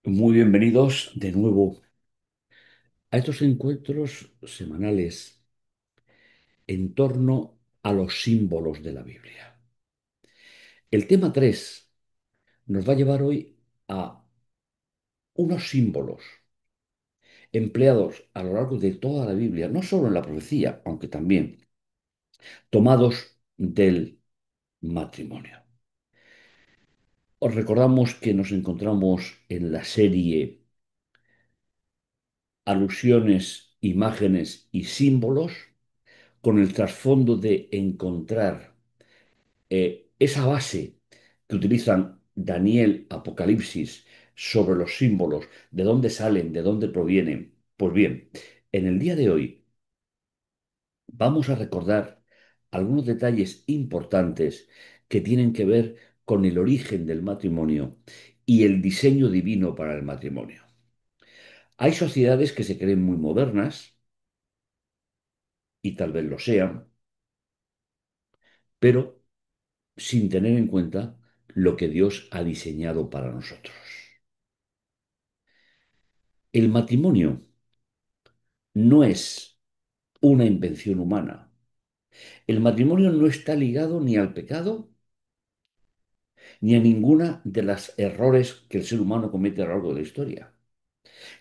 Muy bienvenidos de nuevo a estos encuentros semanales en torno a los símbolos de la Biblia. El tema 3 nos va a llevar hoy a unos símbolos empleados a lo largo de toda la Biblia, no solo en la profecía, aunque también tomados del matrimonio. Os recordamos que nos encontramos en la serie Alusiones, imágenes y símbolos con el trasfondo de encontrar esa base que utilizan Daniel, Apocalipsis sobre los símbolos, de dónde salen, de dónde provienen. Pues bien, en el día de hoy vamos a recordar algunos detalles importantes que tienen que ver con el origen del matrimonio y el diseño divino para el matrimonio. Hay sociedades que se creen muy modernas, y tal vez lo sean, pero sin tener en cuenta lo que Dios ha diseñado para nosotros. El matrimonio no es una invención humana. El matrimonio no está ligado ni al pecado ni a ninguna de las errores que el ser humano comete a lo largo de la historia,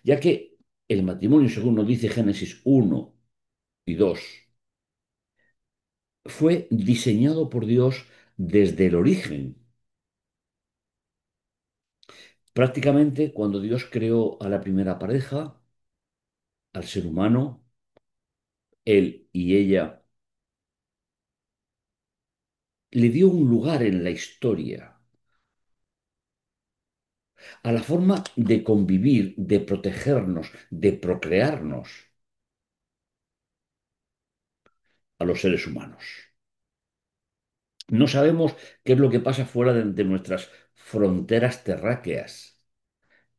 ya que el matrimonio, según nos dice Génesis 1 y 2, fue diseñado por Dios desde el origen. Prácticamente cuando Dios creó a la primera pareja, al ser humano, él y ella, le dio un lugar en la historia a la forma de convivir, de protegernos, de procrearnos a los seres humanos. No sabemos qué es lo que pasa fuera de nuestras fronteras terráqueas,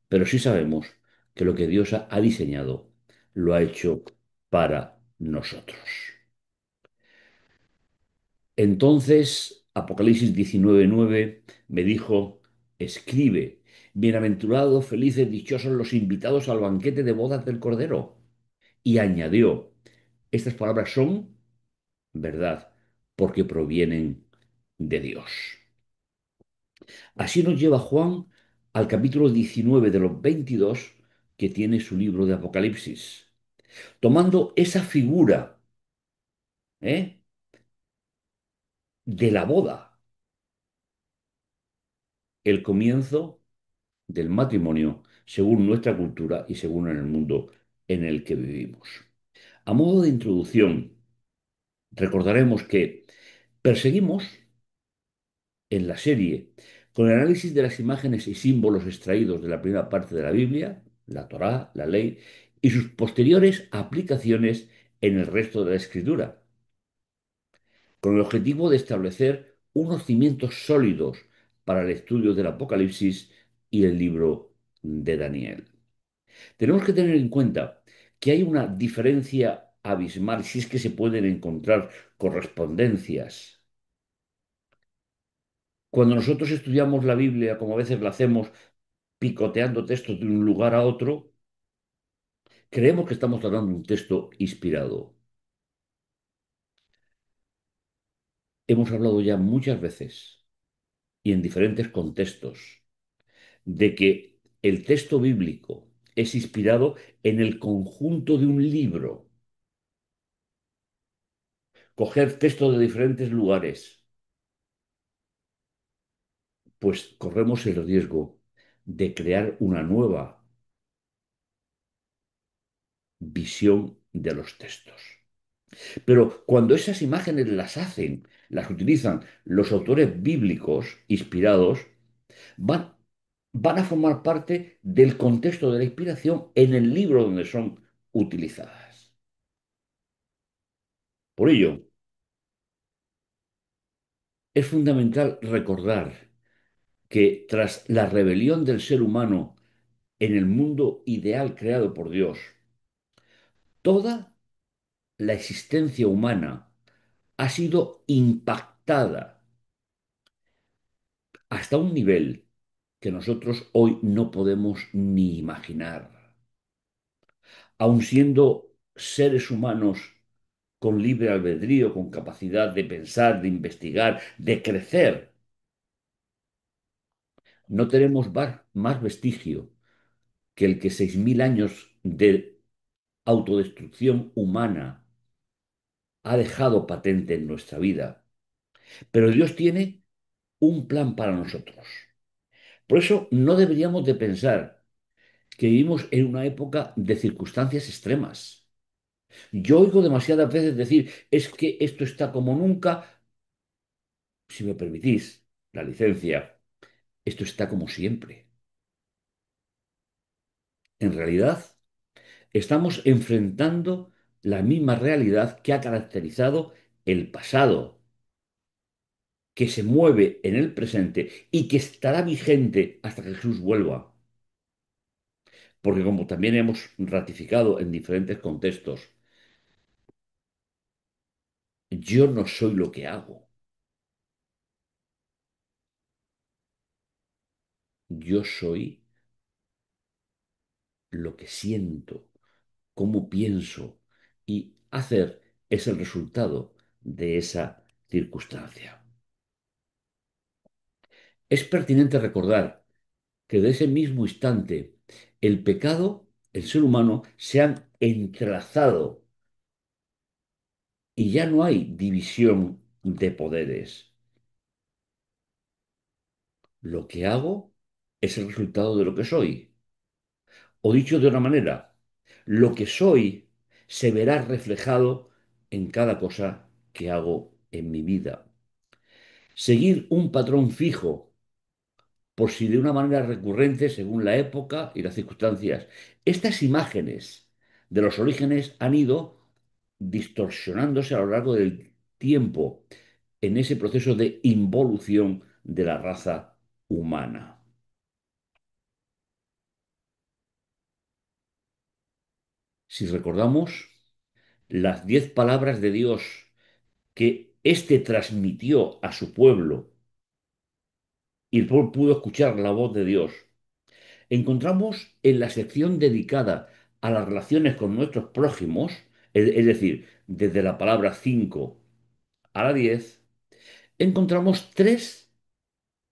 pero sí sabemos que lo que Dios ha diseñado lo ha hecho para nosotros. Entonces, Apocalipsis 19:9 me dijo, escribe, bienaventurados, felices, dichosos los invitados al banquete de bodas del Cordero. Y añadió, estas palabras son verdad, porque provienen de Dios. Así nos lleva Juan al capítulo 19 de los 22 que tiene su libro de Apocalipsis, tomando esa figura, ¿eh?, de la boda, el comienzo del matrimonio según nuestra cultura y según en el mundo en el que vivimos. A modo de introducción, recordaremos que perseguimos en la serie con el análisis de las imágenes y símbolos extraídos de la primera parte de la Biblia, la Torá, la ley, y sus posteriores aplicaciones en el resto de la Escritura, con el objetivo de establecer unos cimientos sólidos para el estudio del Apocalipsis y el libro de Daniel. Tenemos que tener en cuenta que hay una diferencia abismal, si es que se pueden encontrar correspondencias. Cuando nosotros estudiamos la Biblia, como a veces lo hacemos, picoteando textos de un lugar a otro, creemos que estamos tratando un texto inspirado. Hemos hablado ya muchas veces y en diferentes contextos de que el texto bíblico es inspirado en el conjunto de un libro. Coger textos de diferentes lugares, pues corremos el riesgo de crear una nueva visión de los textos. Pero cuando esas imágenes las utilizan los autores bíblicos inspirados, van, van a formar parte del contexto de la inspiración en el libro donde son utilizadas. Por ello, es fundamental recordar que tras la rebelión del ser humano en el mundo ideal creado por Dios, toda la existencia humana ha sido impactada hasta un nivel que nosotros hoy no podemos ni imaginar. Aun siendo seres humanos con libre albedrío, con capacidad de pensar, de investigar, de crecer, no tenemos más vestigio que el que 6.000 años de autodestrucción humana ha dejado patente en nuestra vida. Pero Dios tiene un plan para nosotros. Por eso no deberíamos de pensar que vivimos en una época de circunstancias extremas. Yo oigo demasiadas veces decir, es que esto está como nunca, si me permitís la licencia, esto está como siempre. En realidad, estamos enfrentando la misma realidad que ha caracterizado el pasado, que se mueve en el presente y que estará vigente hasta que Jesús vuelva. Porque como también hemos ratificado en diferentes contextos, yo no soy lo que hago, yo soy lo que siento, cómo pienso, y hacer es el resultado de esa circunstancia. Es pertinente recordar que de ese mismo instante el pecado, el ser humano, se han entrelazado y ya no hay división de poderes. Lo que hago es el resultado de lo que soy. O dicho de una manera, lo que soy se verá reflejado en cada cosa que hago en mi vida. Seguir un patrón fijo, por si de una manera recurrente según la época y las circunstancias. Estas imágenes de los orígenes han ido distorsionándose a lo largo del tiempo en ese proceso de involución de la raza humana. Si recordamos las 10 palabras de Dios que éste transmitió a su pueblo y el pueblo pudo escuchar la voz de Dios, encontramos en la sección dedicada a las relaciones con nuestros prójimos, es decir, desde la palabra 5 a la 10, encontramos tres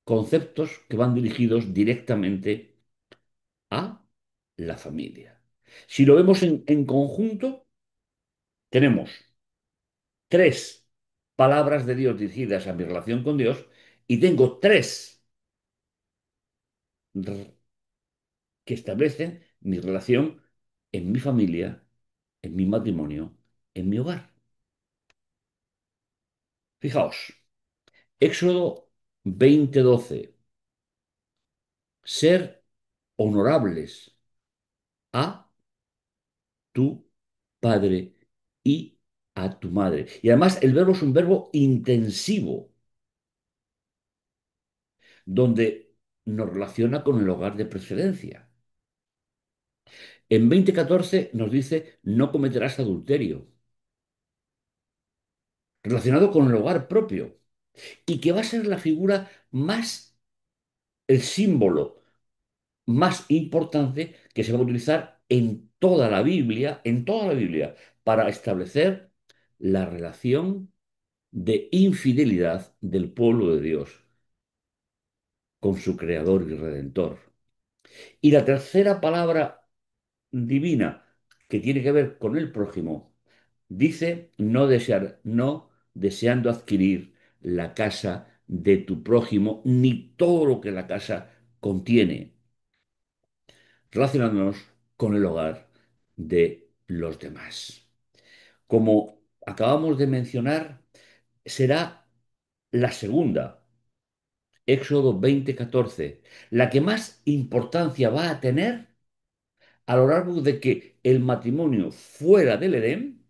conceptos que van dirigidos directamente a la familia. Si lo vemos en conjunto, tenemos tres palabras de Dios dirigidas a mi relación con Dios y tengo tres que establecen mi relación en mi familia, en mi matrimonio, en mi hogar. Fijaos, Éxodo 20:12, ser honorables a tu padre y a tu madre. Y además el verbo es un verbo intensivo, donde nos relaciona con el hogar de preferencia. En 20:14 nos dice, no cometerás adulterio, relacionado con el hogar propio, y que va a ser la figura más, el símbolo más importante que se va a utilizar en toda la Biblia, para establecer la relación de infidelidad del pueblo de Dios con su Creador y Redentor. Y la tercera palabra divina que tiene que ver con el prójimo dice no desear, no deseando adquirir la casa de tu prójimo ni todo lo que la casa contiene, relacionándonos con el hogar de los demás. Como acabamos de mencionar, será la segunda, Éxodo 20:14, la que más importancia va a tener a lo largo de que el matrimonio fuera del Edén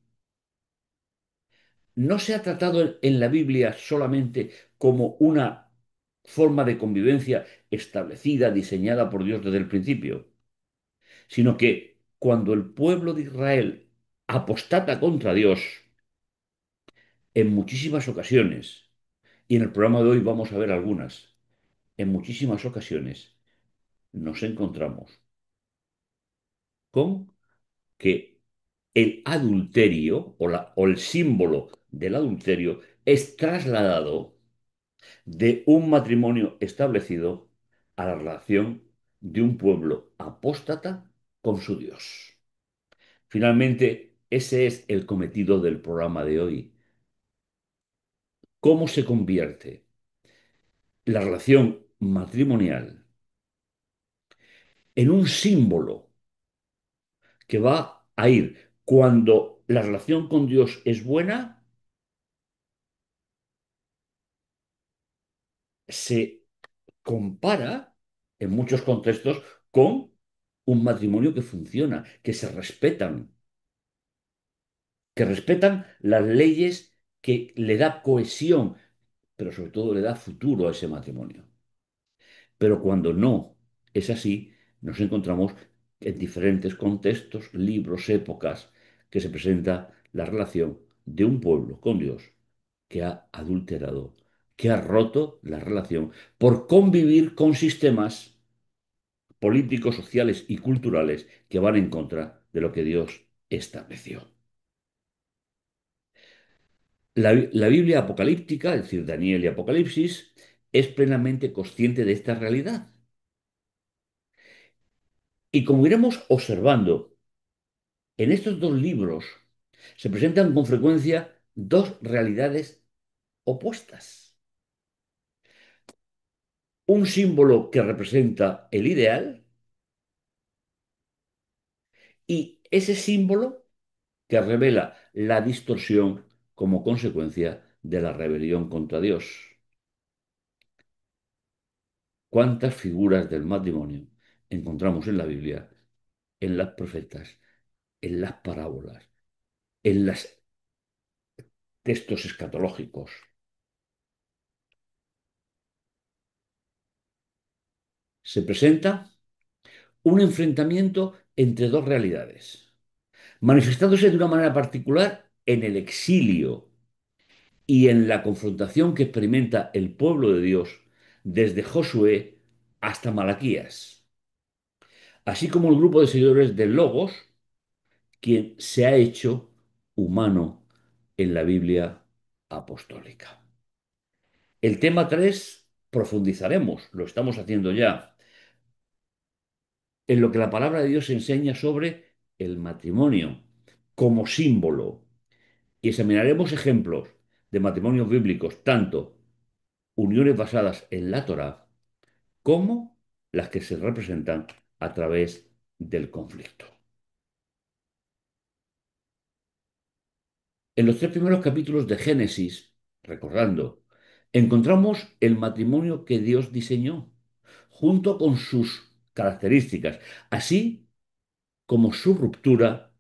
no se ha tratado en la Biblia solamente como una forma de convivencia establecida, diseñada por Dios desde el principio, sino que cuando el pueblo de Israel apostata contra Dios en muchísimas ocasiones, y en el programa de hoy vamos a ver algunas, en muchísimas ocasiones, nos encontramos con que el adulterio o el símbolo del adulterio es trasladado de un matrimonio establecido a la relación de un pueblo apóstata con su Dios. Finalmente, ese es el cometido del programa de hoy. ¿Cómo se convierte la relación matrimonial en un símbolo que va a ir cuando la relación con Dios es buena, se compara en muchos contextos con un matrimonio que funciona, que se respetan, que respetan las leyes que le da cohesión, pero sobre todo le da futuro a ese matrimonio? Pero cuando no es así, nos encontramos en diferentes contextos, libros, épocas, que se presenta la relación de un pueblo con Dios que ha adulterado, que ha roto la relación por convivir con sistemas políticos, sociales y culturales que van en contra de lo que Dios estableció. La Biblia apocalíptica, es decir, Daniel y Apocalipsis, es plenamente consciente de esta realidad. Y como iremos observando, en estos dos libros se presentan con frecuencia dos realidades opuestas. Un símbolo que representa el ideal y ese símbolo que revela la distorsión como consecuencia de la rebelión contra Dios. ¿Cuántas figuras del matrimonio encontramos en la Biblia, en las profetas, en las parábolas, en los textos escatológicos? Se presenta un enfrentamiento entre dos realidades, manifestándose de una manera particular en el exilio y en la confrontación que experimenta el pueblo de Dios desde Josué hasta Malaquías, así como el grupo de seguidores del Logos, quien se ha hecho humano en la Biblia apostólica. El tema 3 profundizaremos, lo estamos haciendo ya, en lo que la palabra de Dios enseña sobre el matrimonio como símbolo. Y examinaremos ejemplos de matrimonios bíblicos, tanto uniones basadas en la Torá como las que se representan a través del conflicto. En los tres primeros capítulos de Génesis, recordando, encontramos el matrimonio que Dios diseñó, junto con sus características, así como su ruptura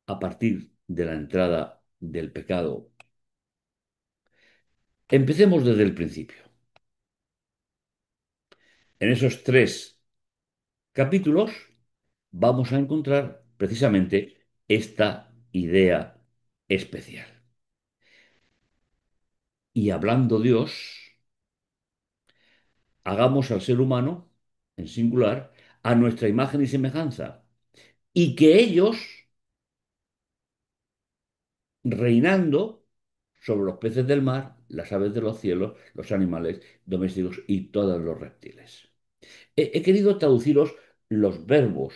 a partir de la entrada del pecado. Empecemos desde el principio. En esos tres capítulos vamos a encontrar precisamente esta idea especial. Y hablando Dios, hagamos al ser humano, en singular, a nuestra imagen y semejanza, y que ellos, reinando sobre los peces del mar, las aves de los cielos, los animales domésticos y todos los reptiles. He querido traduciros los verbos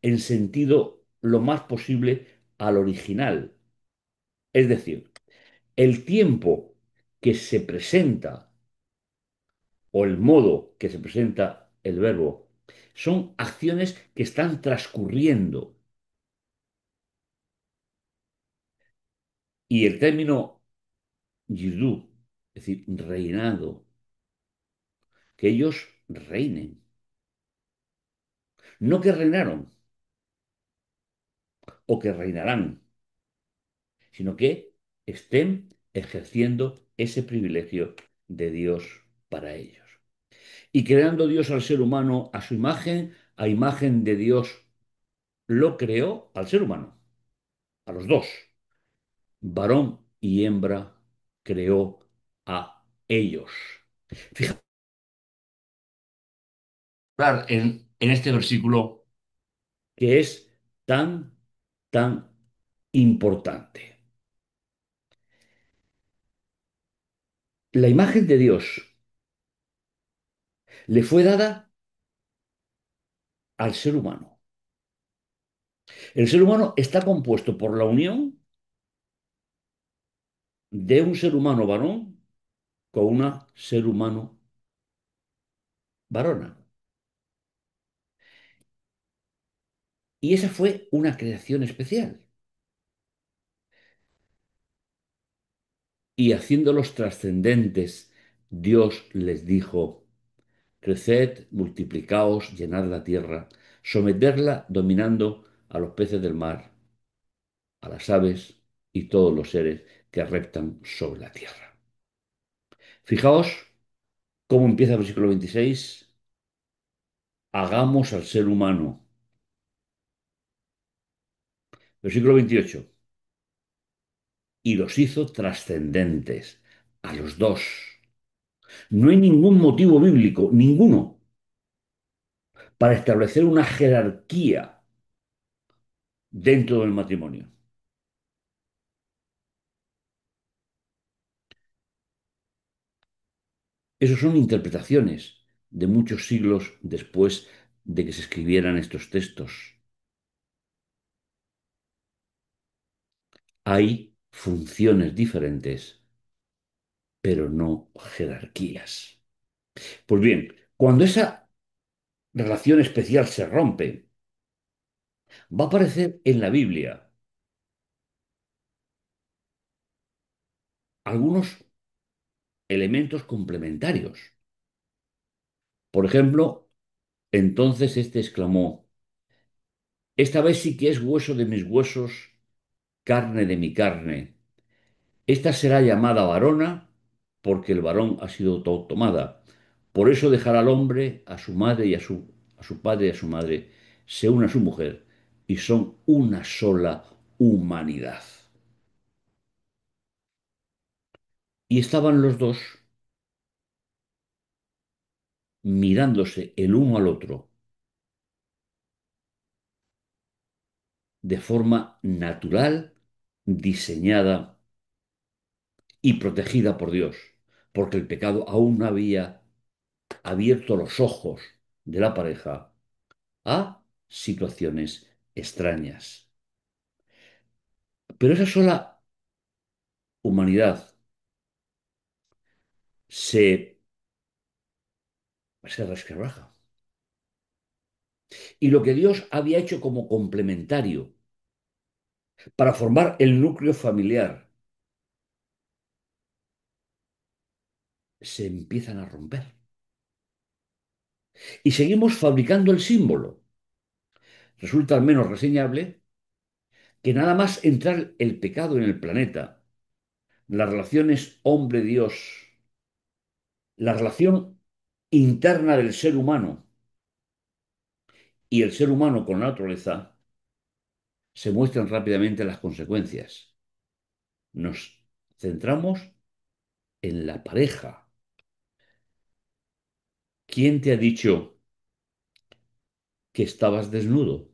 en sentido lo más posible al original. Es decir, el tiempo que se presenta o el modo que se presenta el verbo son acciones que están transcurriendo. Y el término yidú, es decir, reinado, que ellos reinen. No que reinaron o que reinarán, sino que estén ejerciendo ese privilegio de Dios para ellos. Y creando Dios al ser humano a su imagen, a imagen de Dios lo creó al ser humano, a los dos. Varón y hembra creó a ellos. Fíjate Hablar en este versículo que es tan importante. La imagen de Dios le fue dada al ser humano. El ser humano está compuesto por la unión de un ser humano varón con una ser humano varona. Y esa fue una creación especial. Y haciéndolos trascendentes, Dios les dijo: creced, multiplicaos, llenad la tierra, someterla dominando a los peces del mar, a las aves y todos los seres que reptan sobre la tierra. Fijaos cómo empieza el versículo 26. Hagamos al ser humano. Versículo 28. Y los hizo trascendentes a los dos. No hay ningún motivo bíblico, ninguno, para establecer una jerarquía dentro del matrimonio. Esas son interpretaciones de muchos siglos después de que se escribieran estos textos. Hay funciones diferentes, pero no jerarquías. Pues bien, cuando esa relación especial se rompe, va a aparecer en la Biblia algunos elementos complementarios. Por ejemplo, entonces éste exclamó: esta vez sí que es hueso de mis huesos, carne de mi carne. Esta será llamada varona porque el varón ha sido tomada. Por eso dejará al hombre a su madre y a su padre y a su madre, se une a su mujer y son una sola humanidad. Y estaban los dos mirándose el uno al otro de forma natural, diseñada y protegida por Dios, porque el pecado aún no había abierto los ojos de la pareja a situaciones extrañas. Pero esa sola humanidad se, se resquebraja. Y lo que Dios había hecho como complementario para formar el núcleo familiar se empiezan a romper. Y seguimos fabricando el símbolo. Resulta al menos reseñable que nada más entrar el pecado en el planeta, las relaciones hombre-Dios, la relación interna del ser humano y el ser humano con la naturaleza, se muestran rápidamente las consecuencias. Nos centramos en la pareja. ¿Quién te ha dicho que estabas desnudo?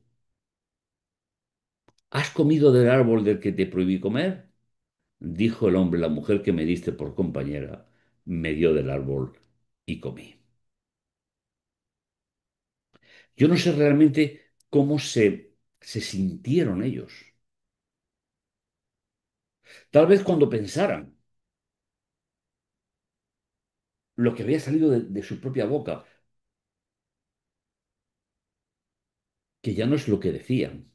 ¿Has comido del árbol del que te prohibí comer? Dijo el hombre: la mujer que me diste por compañera me dio del árbol y comí. Yo no sé realmente cómo se sintieron ellos. Tal vez cuando pensaran lo que había salido de su propia boca, que ya no es lo que decían,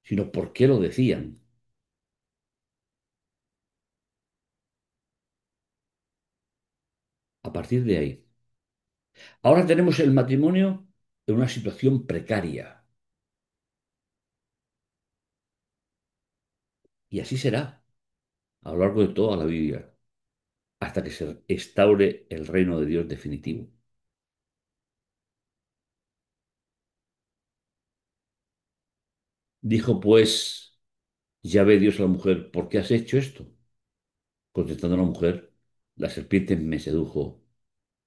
sino por qué lo decían. A partir de ahí. Ahora tenemos el matrimonio en una situación precaria. Y así será a lo largo de toda la Biblia, hasta que se instaure el reino de Dios definitivo. Dijo pues Yahvé Dios a la mujer: ¿por qué has hecho esto? Contestando la mujer: la serpiente me sedujo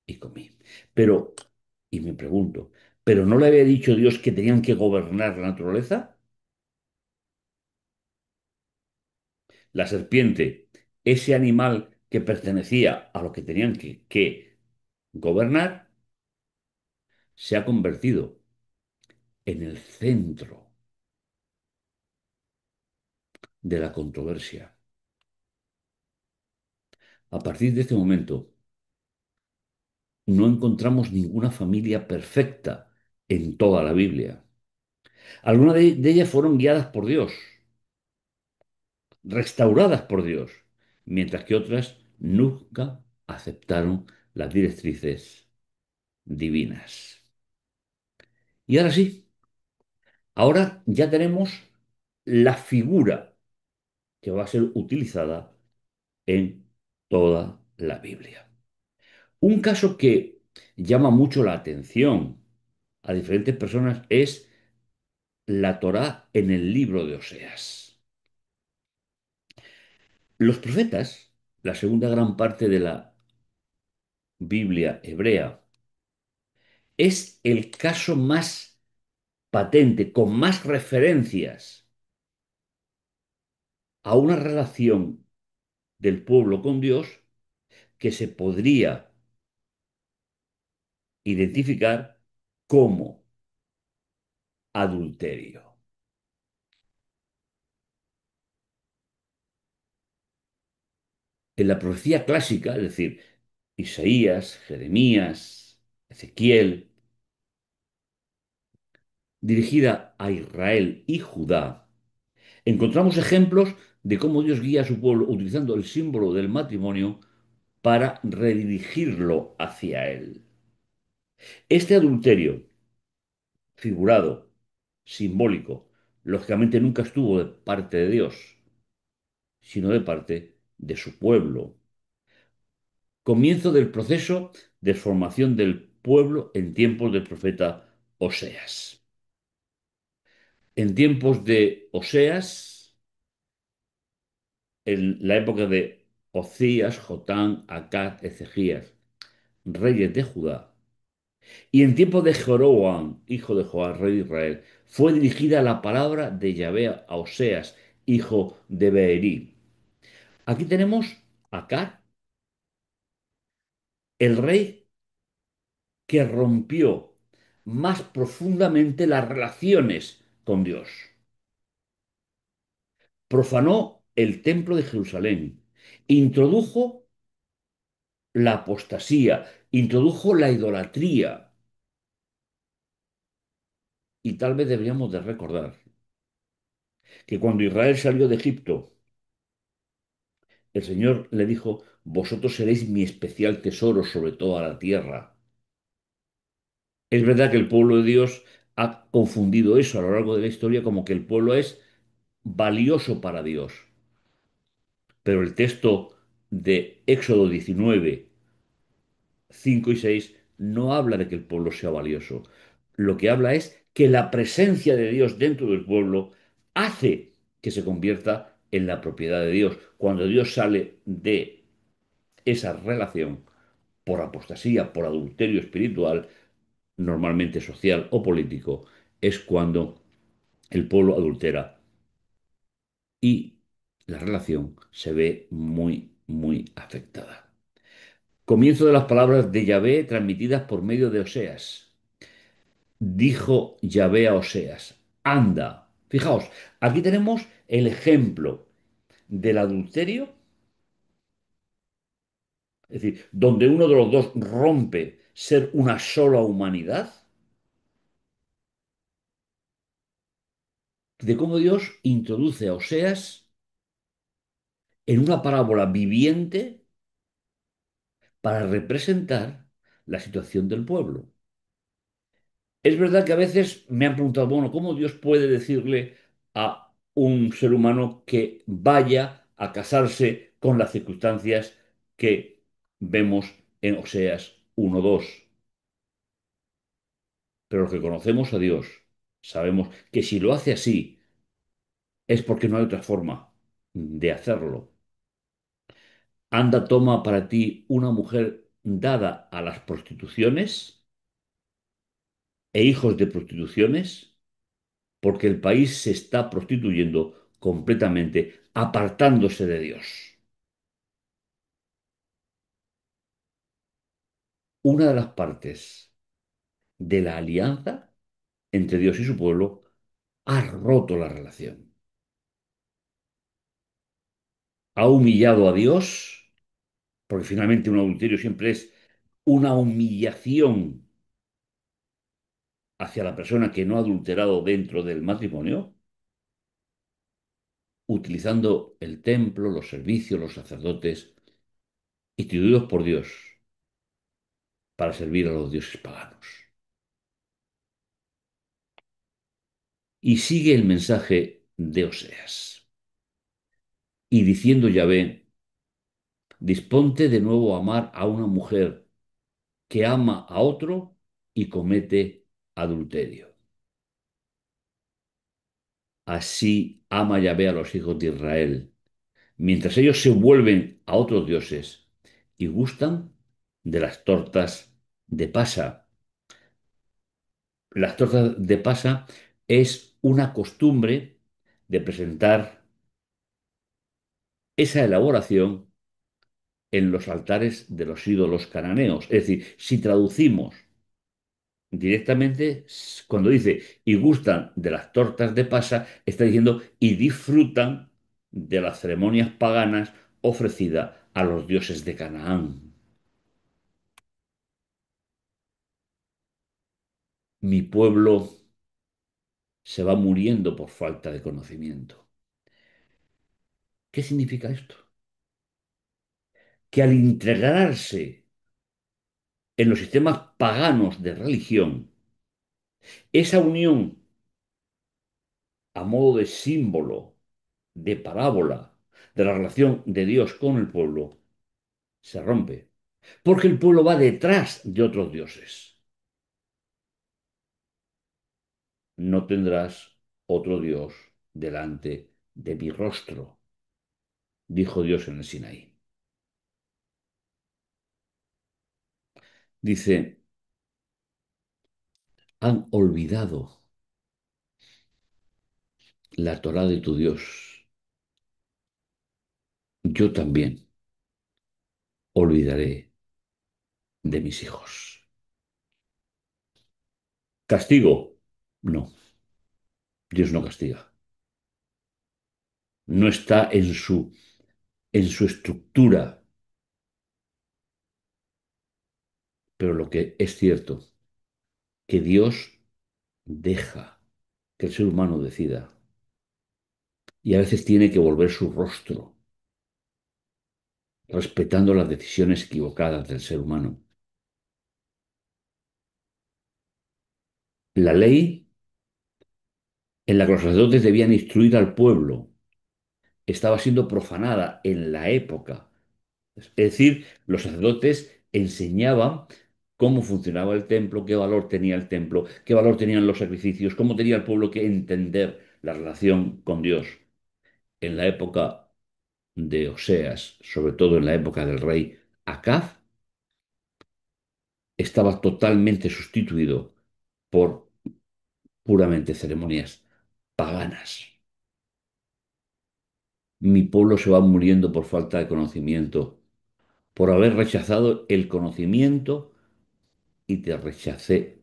y comí. Pero Y me pregunto, ¿pero no le había dicho Dios que tenían que gobernar la naturaleza? La serpiente, ese animal que pertenecía a lo que tenían que gobernar, se ha convertido en el centro de la controversia. A partir de este momento, no encontramos ninguna familia perfecta en toda la Biblia. Algunas de ellas fueron guiadas por Dios, restauradas por Dios, mientras que otras nunca aceptaron las directrices divinas. Y ahora sí, ahora ya tenemos la figura que va a ser utilizada en toda la Biblia. Un caso que llama mucho la atención a diferentes personas es la Torá en el libro de Oseas. Los profetas, la segunda gran parte de la Biblia hebrea, es el caso más patente, con más referencias a una relación del pueblo con Dios que se podría identificar como adulterio. En la profecía clásica, es decir, Isaías, Jeremías, Ezequiel, dirigida a Israel y Judá, encontramos ejemplos de cómo Dios guía a su pueblo utilizando el símbolo del matrimonio para redirigirlo hacia Él. Este adulterio figurado, simbólico, lógicamente nunca estuvo de parte de Dios, sino de parte de su pueblo. Comienzo del proceso de formación del pueblo en tiempos del profeta Oseas. En tiempos de Oseas, en la época de Ocías, Jotán, Acaz, Ezechías, reyes de Judá, y en tiempos de Jeroboam, hijo de Joás, rey de Israel, fue dirigida la palabra de Yahvé a Oseas, hijo de Beerí. Aquí tenemos a Acaz, el rey que rompió más profundamente las relaciones con Dios. Profanó el templo de Jerusalén, introdujo la apostasía, introdujo la idolatría. Y tal vez deberíamos de recordar que cuando Israel salió de Egipto, el Señor le dijo, vosotros seréis mi especial tesoro sobre toda la tierra. Es verdad que el pueblo de Dios ha confundido eso a lo largo de la historia como que el pueblo es valioso para Dios. Pero el texto de Éxodo 19, 5 y 6 no habla de que el pueblo sea valioso. Lo que habla es que la presencia de Dios dentro del pueblo hace que se convierta en la propiedad de Dios. Cuando Dios sale de esa relación por apostasía, por adulterio espiritual, normalmente social o político, es cuando el pueblo adultera y la relación se ve muy, muy afectada. Comienzo de las palabras de Yahvé transmitidas por medio de Oseas. Dijo Yahvé a Oseas, anda. Fijaos, aquí tenemos el ejemplo del adulterio, es decir, donde uno de los dos rompe ser una sola humanidad, de cómo Dios introduce a Oseas en una parábola viviente para representar la situación del pueblo. Es verdad que a veces me han preguntado, bueno, ¿cómo Dios puede decirle a un ser humano que vaya a casarse con las circunstancias que vemos en Oseas 1:2? Pero los que conocemos a Dios sabemos que si lo hace así es porque no hay otra forma de hacerlo. Anda, toma para ti una mujer dada a las prostituciones e hijos de prostituciones, porque el país se está prostituyendo completamente, apartándose de Dios. Una de las partes de la alianza entre Dios y su pueblo ha roto la relación. Ha humillado a Dios, porque finalmente un adulterio siempre es una humillación hacia la persona que no ha adulterado dentro del matrimonio, utilizando el templo, los servicios, los sacerdotes, instituidos por Dios para servir a los dioses paganos. Y sigue el mensaje de Oseas. Y diciendo Yahvé, disponte de nuevo a amar a una mujer que ama a otro y comete adulterio. Así ama Yahvé a los hijos de Israel, mientras ellos se vuelven a otros dioses y gustan de las tortas de pasa. Las tortas de pasa es una costumbre de presentar esa elaboración en los altares de los ídolos cananeos. Es decir, si traducimos directamente, cuando dice y gustan de las tortas de pasa, está diciendo y disfrutan de las ceremonias paganas ofrecidas a los dioses de Canaán. Mi pueblo se va muriendo por falta de conocimiento. ¿Qué significa esto? Que al integrarse en los sistemas paganos de religión, esa unión a modo de símbolo, de parábola, de la relación de Dios con el pueblo, se rompe. Porque el pueblo va detrás de otros dioses. No tendrás otro Dios delante de mi rostro, dijo Dios en el Sinaí. Dice, han olvidado la Torá de tu Dios. Yo también olvidaré de mis hijos. ¿Castigo? No, Dios no castiga. No está en su estructura, pero lo que es cierto, que Dios deja que el ser humano decida y a veces tiene que volver su rostro, respetando las decisiones equivocadas del ser humano. La ley en la que los sacerdotes debían instruir al pueblo estaba siendo profanada en la época. Es decir, los sacerdotes enseñaban cómo funcionaba el templo, qué valor tenía el templo, qué valor tenían los sacrificios, cómo tenía el pueblo que entender la relación con Dios. En la época de Oseas, sobre todo en la época del rey Acaz, estaba totalmente sustituido por puramente ceremonias paganas. Mi pueblo se va muriendo por falta de conocimiento, por haber rechazado el conocimiento y te rechacé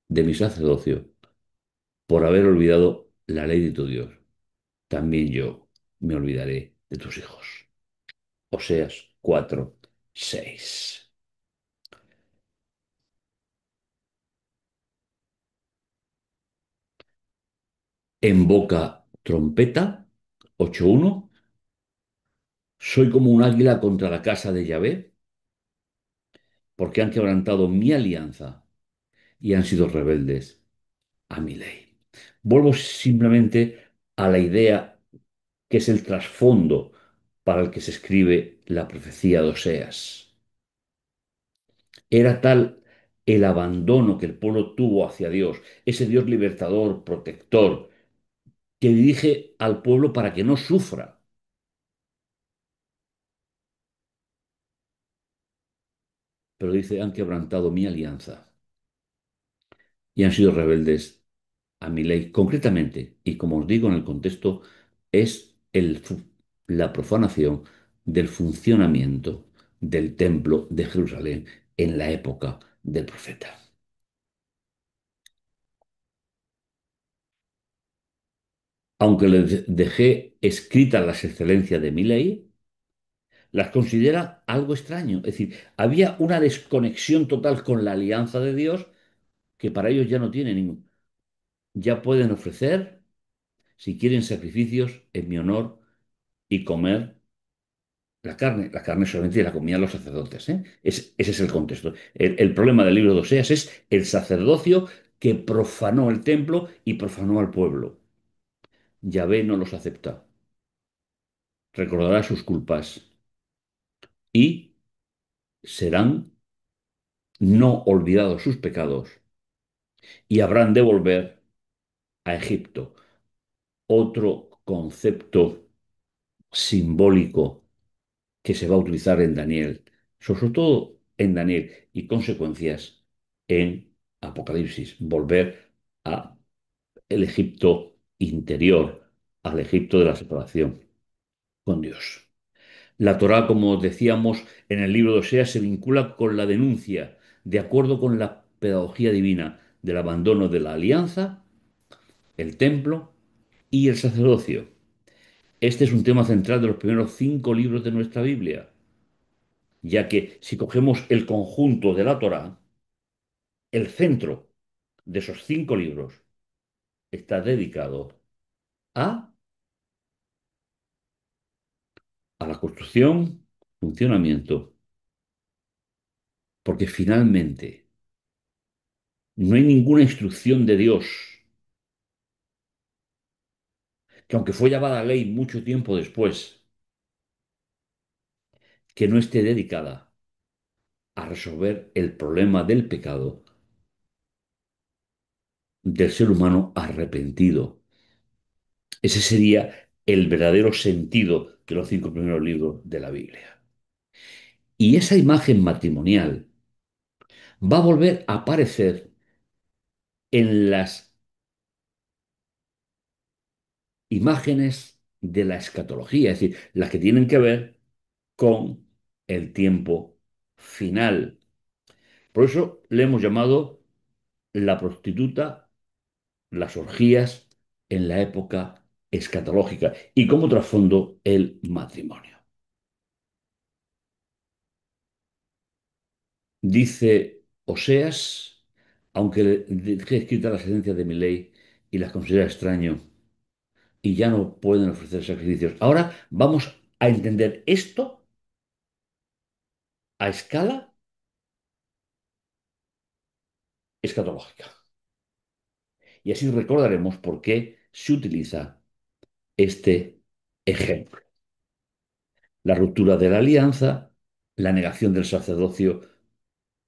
de mi sacerdocio, por haber olvidado la ley de tu Dios. También yo me olvidaré de tus hijos. Oseas 4:6. En boca trompeta, 8:1. Soy como un águila contra la casa de Yahvé, porque han quebrantado mi alianza y han sido rebeldes a mi ley. Vuelvo simplemente a la idea que es el trasfondo para el que se escribe la profecía de Oseas. Era tal el abandono que el pueblo tuvo hacia Dios, ese Dios libertador, protector, que dirige al pueblo para que no sufra. Pero dice, han quebrantado mi alianza. y han sido rebeldes a mi ley. Concretamente, y como os digo en el contexto, es la profanación del funcionamiento del templo de Jerusalén en la época del profeta. Aunque les dejé escritas las excelencias de mi ley, las considera algo extraño. Es decir, había una desconexión total con la alianza de Dios que para ellos ya no tiene ningún. Ya pueden ofrecer, si quieren, sacrificios en mi honor y comer la carne. La carne solamente la comían los sacerdotes, ¿eh? Ese es el contexto. El problema del libro de Oseas es el sacerdocio que profanó el templo y profanó al pueblo. Yahvé no los acepta. Recordará sus culpas y serán no olvidados sus pecados y habrán de volver a Egipto. Otro concepto simbólico que se va a utilizar en Daniel, sobre todo en Daniel y consecuencias en Apocalipsis, volver a el Egipto interior, al Egipto de la separación con Dios. La Torá, como decíamos en el libro de Oseas, se vincula con la denuncia, de acuerdo con la pedagogía divina, del abandono de la alianza, el templo y el sacerdocio. Este es un tema central de los primeros 5 libros de nuestra Biblia, ya que si cogemos el conjunto de la Torá, el centro de esos 5 libros está dedicado a, a la construcción, funcionamiento, porque finalmente no hay ninguna instrucción de Dios que, aunque fue llamada ley mucho tiempo después, que no esté dedicada a resolver el problema del pecado del ser humano arrepentido. Ese sería el verdadero sentido de los 5 primeros libros de la Biblia. Y esa imagen matrimonial va a volver a aparecer en las imágenes de la escatología, es decir, las que tienen que ver con el tiempo final. Por eso le hemos llamado la prostituta, las orgías en la época escatológica y como trasfondo el matrimonio. Dice Oseas, aunque dejé escritas las sentencias de mi ley y las considera extraño y ya no pueden ofrecer sacrificios. Ahora vamos a entender esto a escala escatológica. Y así recordaremos por qué se utiliza este ejemplo. La ruptura de la alianza, la negación del sacerdocio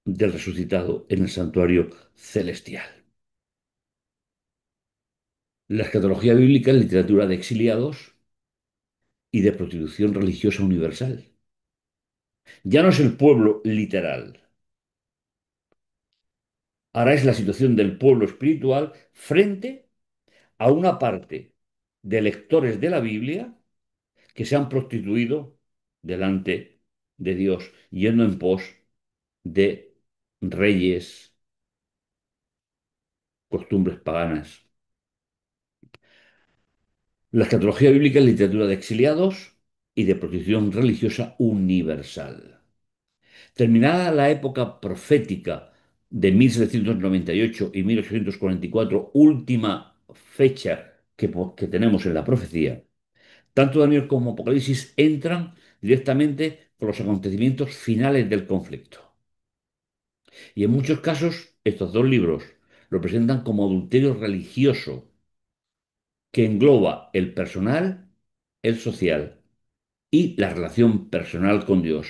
del resucitado en el santuario celestial. La escatología bíblica es literatura de exiliados y de prostitución religiosa universal. Ya no es el pueblo literal, ahora es la situación del pueblo espiritual frente a una parte de lectores de la Biblia que se han prostituido delante de Dios, yendo en pos de reyes, costumbres paganas. La escatología bíblica es literatura de exiliados y de prostitución religiosa universal. Terminada la época profética de 1798 y 1844, última fecha que tenemos en la profecía, tanto Daniel como Apocalipsis entran directamente con los acontecimientos finales del conflicto. Y en muchos casos, estos 2 libros lo presentan como adulterio religioso que engloba el personal, el social y la relación personal con Dios,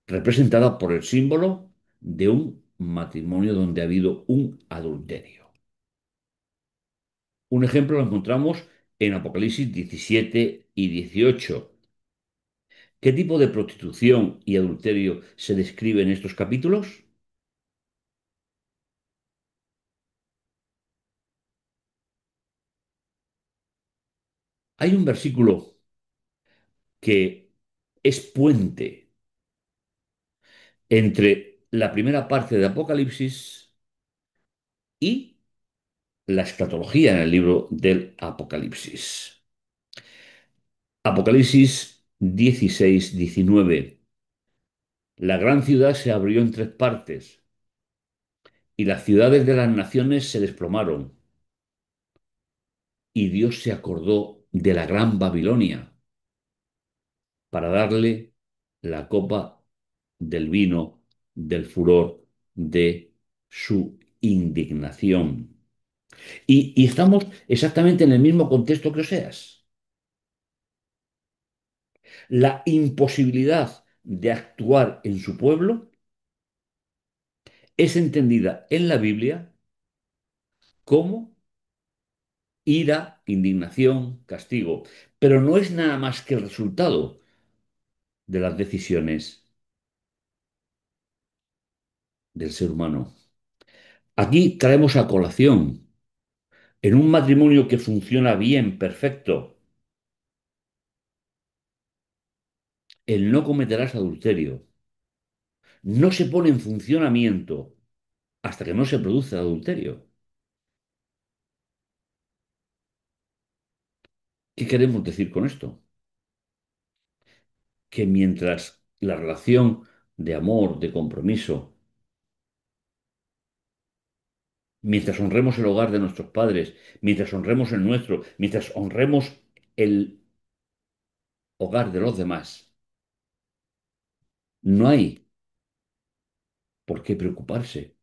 representada por el símbolo de un matrimonio donde ha habido un adulterio. Un ejemplo lo encontramos en Apocalipsis 17 y 18. ¿Qué tipo de prostitución y adulterio se describe en estos capítulos? Hay un versículo que es puente entre la primera parte de Apocalipsis y la escatología en el libro del Apocalipsis. Apocalipsis 16-19. La gran ciudad se abrió en tres partes y las ciudades de las naciones se desplomaron. Y Dios se acordó de la gran Babilonia para darle la copa del vino del furor de su indignación. Y estamos exactamente en el mismo contexto que Oseas. La imposibilidad de actuar en su pueblo es entendida en la Biblia como ira, indignación, castigo, pero no es nada más que el resultado de las decisiones del ser humano. Aquí traemos a colación, en un matrimonio que funciona bien, perfecto, el no cometerás adulterio no se pone en funcionamiento hasta que no se produce el adulterio. ¿Qué queremos decir con esto? Que mientras la relación de amor, de compromiso, mientras honremos el hogar de nuestros padres, mientras honremos el nuestro, mientras honremos el hogar de los demás, no hay por qué preocuparse.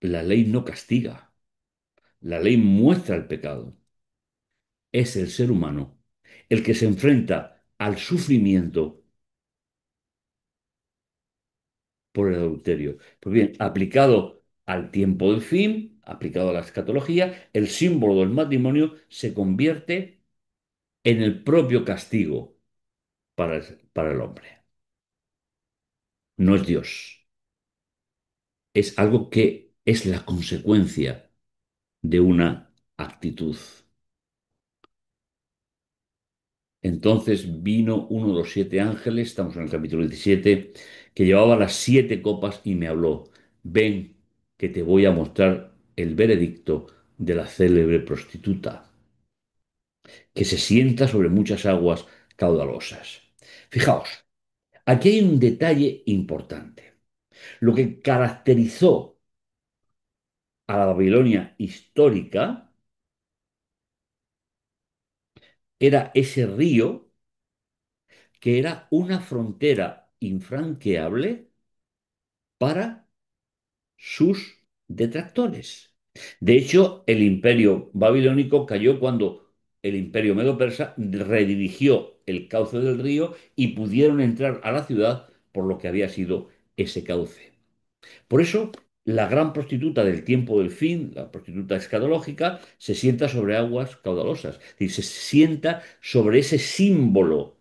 La ley no castiga, la ley muestra el pecado. Es el ser humano el que se enfrenta al sufrimiento por el adulterio. Pues bien, aplicado al tiempo del fin, aplicado a la escatología, el símbolo del matrimonio se convierte en el propio castigo para el hombre. No es Dios, es algo que es la consecuencia de una actitud. Entonces vino uno de los siete ángeles, estamos en el capítulo 17, que llevaba las siete copas y me habló, ven que te voy a mostrar el veredicto de la célebre prostituta, que se sienta sobre muchas aguas caudalosas. Fijaos, aquí hay un detalle importante. Lo que caracterizó a la Babilonia histórica era ese río que era una frontera infranqueable para sus detractores. De hecho, el imperio babilónico cayó cuando el imperio medo-persa redirigió el cauce del río y pudieron entrar a la ciudad por lo que había sido ese cauce. Por eso, la gran prostituta del tiempo del fin, la prostituta escatológica, se sienta sobre aguas caudalosas, es decir, se sienta sobre ese símbolo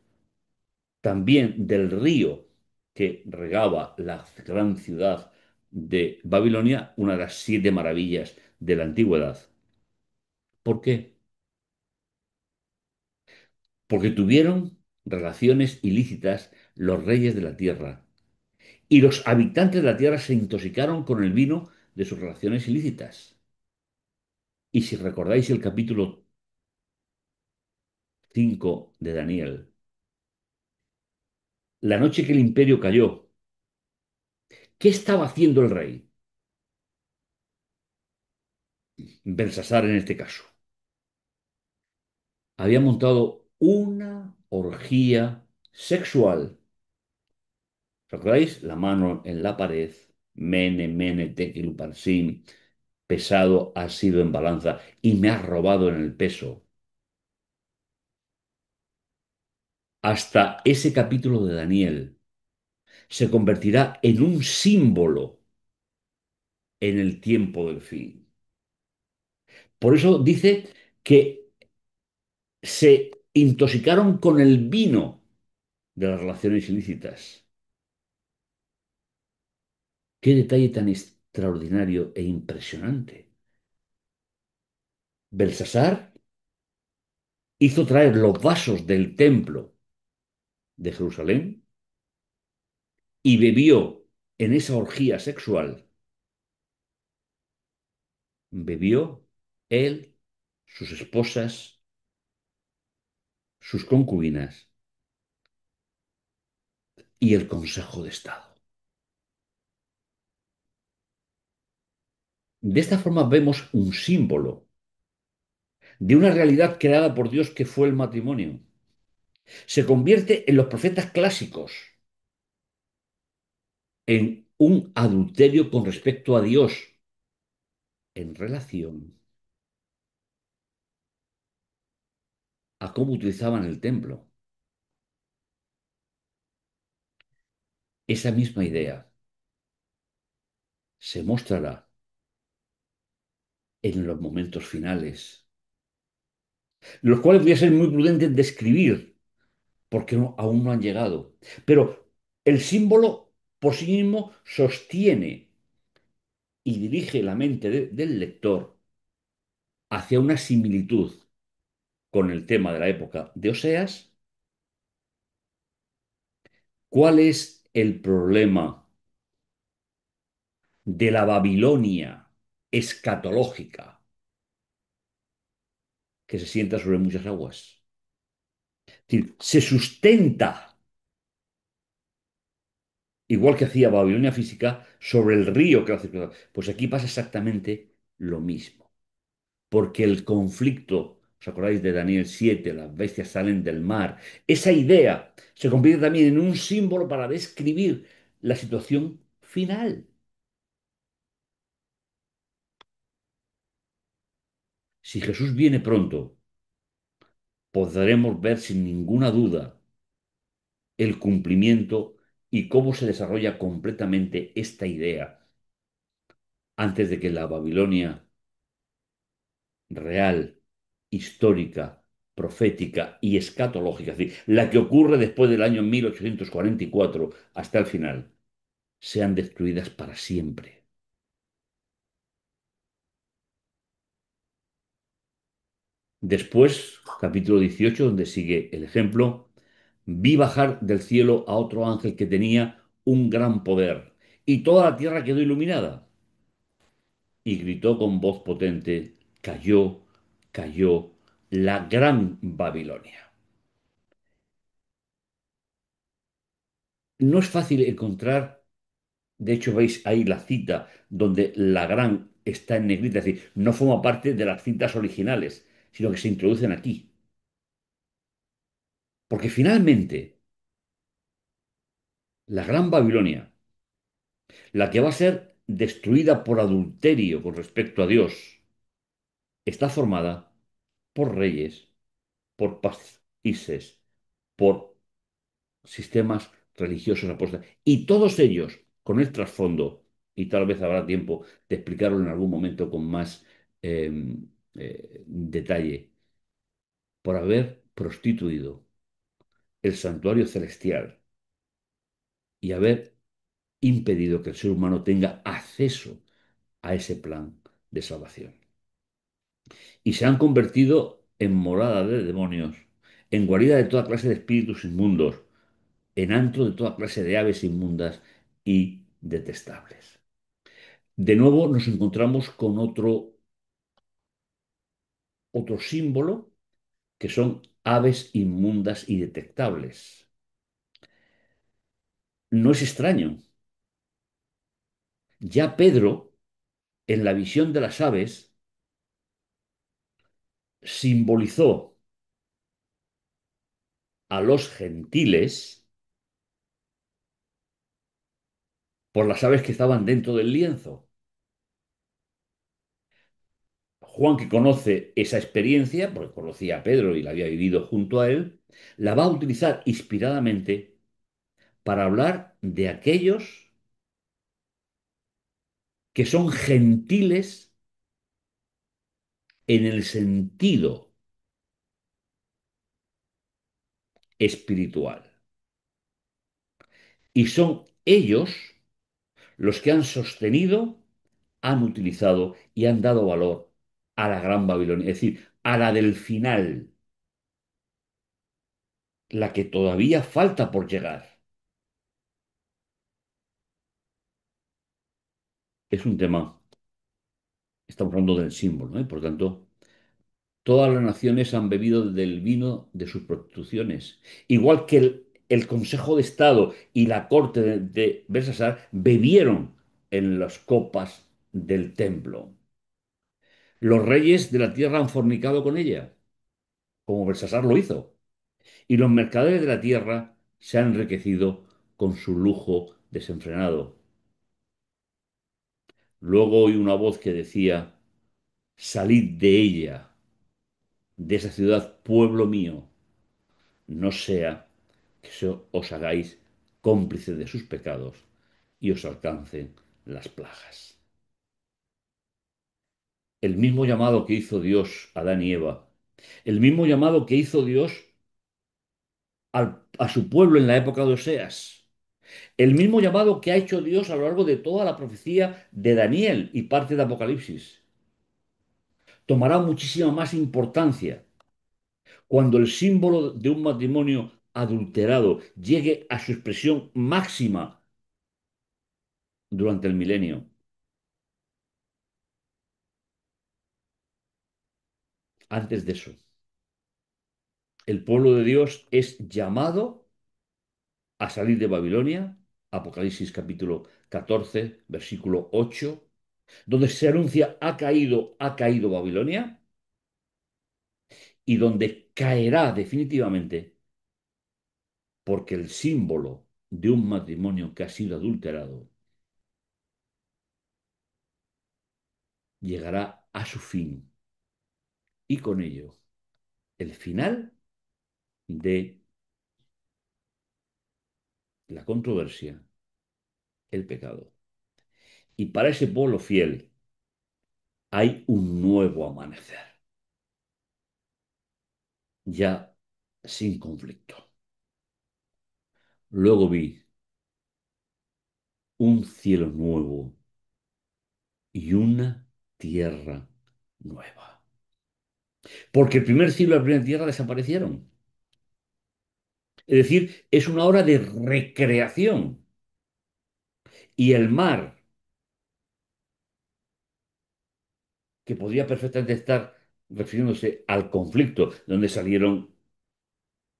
también del río que regaba la gran ciudad de Babilonia, una de las siete maravillas de la antigüedad. ¿Por qué? Porque tuvieron relaciones ilícitas los reyes de la tierra y los habitantes de la tierra se intoxicaron con el vino de sus relaciones ilícitas. Y si recordáis el capítulo 5 de Daniel, la noche que el imperio cayó, ¿qué estaba haciendo el rey? Belsasar en este caso. Había montado una orgía sexual. ¿Recordáis? La mano en la pared, mene, mene, tekel, parsin, pesado ha sido en balanza y me has robado en el peso. Hasta ese capítulo de Daniel se convertirá en un símbolo en el tiempo del fin. Por eso dice que se intoxicaron con el vino de las relaciones ilícitas. Qué detalle tan extraordinario e impresionante. Belsasar hizo traer los vasos del templo de Jerusalén y bebió en esa orgía sexual, bebió él, sus esposas, sus concubinas y el Consejo de Estado. De esta forma vemos un símbolo de una realidad creada por Dios que fue el matrimonio. Se convierte en los profetas clásicos, en un adulterio con respecto a Dios en relación a cómo utilizaban el templo. Esa misma idea se mostrará en los momentos finales, los cuales voy a ser muy prudente en describir, porque aún no han llegado. Pero el símbolo por sí mismo sostiene y dirige la mente del lector hacia una similitud con el tema de la época de Oseas. ¿Cuál es el problema de la Babilonia escatológica que se sienta sobre muchas aguas? Es decir, se sustenta, igual que hacía Babilonia física, sobre el río que la circunda. Pues aquí pasa exactamente lo mismo, porque el conflicto, ¿os acordáis de Daniel 7? Las bestias salen del mar. Esa idea se convierte también en un símbolo para describir la situación final. Si Jesús viene pronto, podremos ver sin ninguna duda el cumplimiento y cómo se desarrolla completamente esta idea antes de que la Babilonia real, histórica, profética y escatológica, es decir, la que ocurre después del año 1844 hasta el final, sean destruidas para siempre. Después, capítulo 18, donde sigue el ejemplo, vi bajar del cielo a otro ángel que tenía un gran poder, y toda la tierra quedó iluminada, y gritó con voz potente, cayó, cayó la gran Babilonia. No es fácil encontrar, de hecho veis ahí la cita donde la gran está en negrita, es decir, no forma parte de las citas originales, sino que se introducen aquí. Porque finalmente, la gran Babilonia, la que va a ser destruida por adulterio con respecto a Dios, está formada por reyes, por países, por sistemas religiosos apóstatas, y todos ellos con el trasfondo, y tal vez habrá tiempo de explicarlo en algún momento con más detalle, por haber prostituido el santuario celestial y haber impedido que el ser humano tenga acceso a ese plan de salvación. Y se han convertido en morada de demonios, en guarida de toda clase de espíritus inmundos, en antro de toda clase de aves inmundas y detestables. De nuevo nos encontramos con otro símbolo que son aves inmundas y detectables. No es extraño. Ya Pedro, en la visión de las aves, simbolizó a los gentiles por las aves que estaban dentro del lienzo. Juan, que conoce esa experiencia, porque conocía a Pedro y la había vivido junto a él, la va a utilizar inspiradamente para hablar de aquellos que son gentiles en el sentido espiritual. Y son ellos los que han sostenido, han utilizado y han dado valor a la Gran Babilonia, es decir, a la del final, la que todavía falta por llegar. Es un tema, estamos hablando del símbolo, ¿eh? Por tanto, todas las naciones han bebido del vino de sus prostituciones, igual que el Consejo de Estado y la corte de Belsasar bebieron en las copas del templo. Los reyes de la tierra han fornicado con ella, como Belsasar lo hizo, y los mercaderes de la tierra se han enriquecido con su lujo desenfrenado. Luego oí una voz que decía, salid de ella, de esa ciudad, pueblo mío, no sea que os hagáis cómplices de sus pecados y os alcancen las plagas. El mismo llamado que hizo Dios a Adán y Eva, el mismo llamado que hizo Dios a su pueblo en la época de Oseas, el mismo llamado que ha hecho Dios a lo largo de toda la profecía de Daniel y parte de Apocalipsis, tomará muchísima más importancia cuando el símbolo de un matrimonio adulterado llegue a su expresión máxima durante el milenio. Antes de eso, el pueblo de Dios es llamado a salir de Babilonia, Apocalipsis capítulo 14, versículo 8, donde se anuncia ha caído Babilonia, y donde caerá definitivamente porque el símbolo de un matrimonio que ha sido adulterado llegará a su fin y con ello el final de la controversia, el pecado. Y para ese pueblo fiel hay un nuevo amanecer, ya sin conflicto. Luego vi un cielo nuevo y una tierra nueva. Porque el primer cielo y la primera tierra desaparecieron. Es decir, es una hora de recreación. Y el mar, que podría perfectamente estar refiriéndose al conflicto donde salieron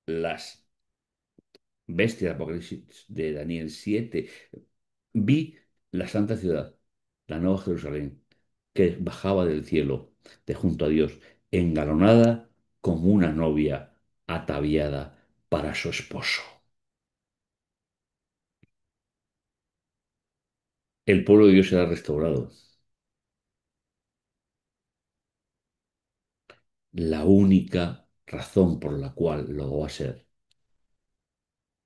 las bestias de Apocalipsis de Daniel 7, vi la santa ciudad, la nueva Jerusalén, que bajaba del cielo de junto a Dios, engalonada como una novia ataviada para su esposo. El pueblo de Dios será restaurado. La única razón por la cual lo va a ser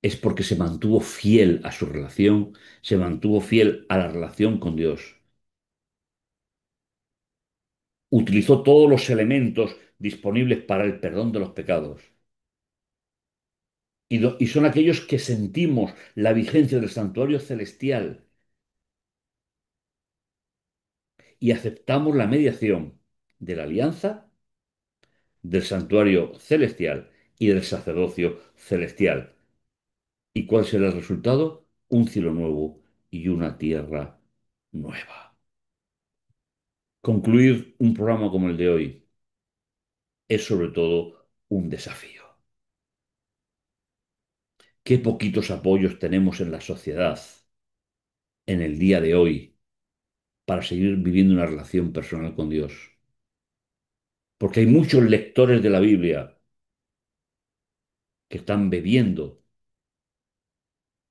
es porque se mantuvo fiel a su relación, se mantuvo fiel a la relación con Dios. Utilizó todos los elementos disponibles para el perdón de los pecados. Y son aquellos que sentimos la vigencia del santuario celestial y aceptamos la mediación de la alianza, del santuario celestial y del sacerdocio celestial. ¿Y cuál será el resultado? Un cielo nuevo y una tierra nueva. Concluir un programa como el de hoy es sobre todo un desafío. Qué poquitos apoyos tenemos en la sociedad en el día de hoy para seguir viviendo una relación personal con Dios. Porque hay muchos lectores de la Biblia que están bebiendo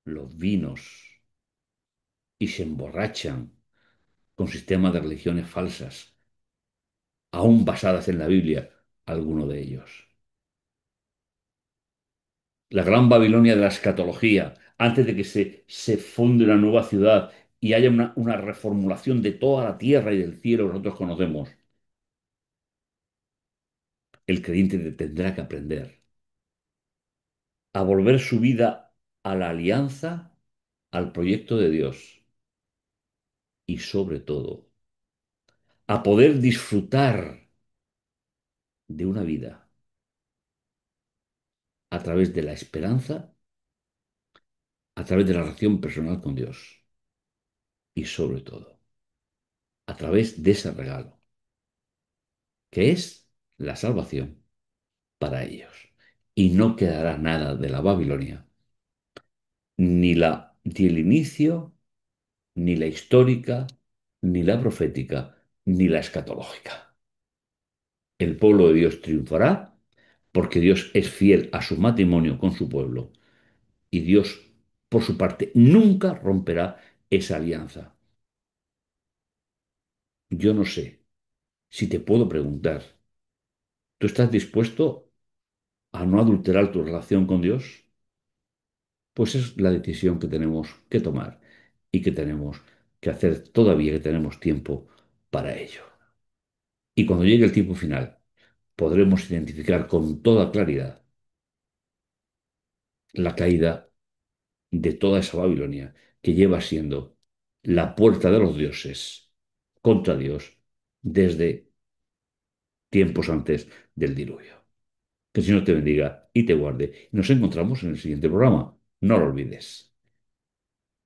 los vinos y se emborrachan con sistemas de religiones falsas, aún basadas en la Biblia, alguno de ellos. La gran Babilonia de la escatología, antes de que se funde una nueva ciudad y haya una reformulación de toda la tierra y del cielo que nosotros conocemos, el creyente tendrá que aprender a volver su vida a la alianza, al proyecto de Dios y sobre todo a poder disfrutar de una vida a través de la esperanza, a través de la relación personal con Dios y sobre todo a través de ese regalo, que es la salvación para ellos. Y no quedará nada de la Babilonia, ni el inicio, ni la histórica, ni la profética, ni la escatológica. El pueblo de Dios triunfará porque Dios es fiel a su matrimonio con su pueblo y Dios, por su parte, nunca romperá esa alianza. Yo no sé si te puedo preguntar, ¿tú estás dispuesto a no adulterar tu relación con Dios? Pues es la decisión que tenemos que tomar y que tenemos que hacer todavía que tenemos tiempo para ello. Y cuando llegue el tiempo final, podremos identificar con toda claridad la caída de toda esa Babilonia que lleva siendo la puerta de los dioses contra Dios desde tiempos antes del diluvio. Que el Señor te bendiga y te guarde. Nos encontramos en el siguiente programa. No lo olvides.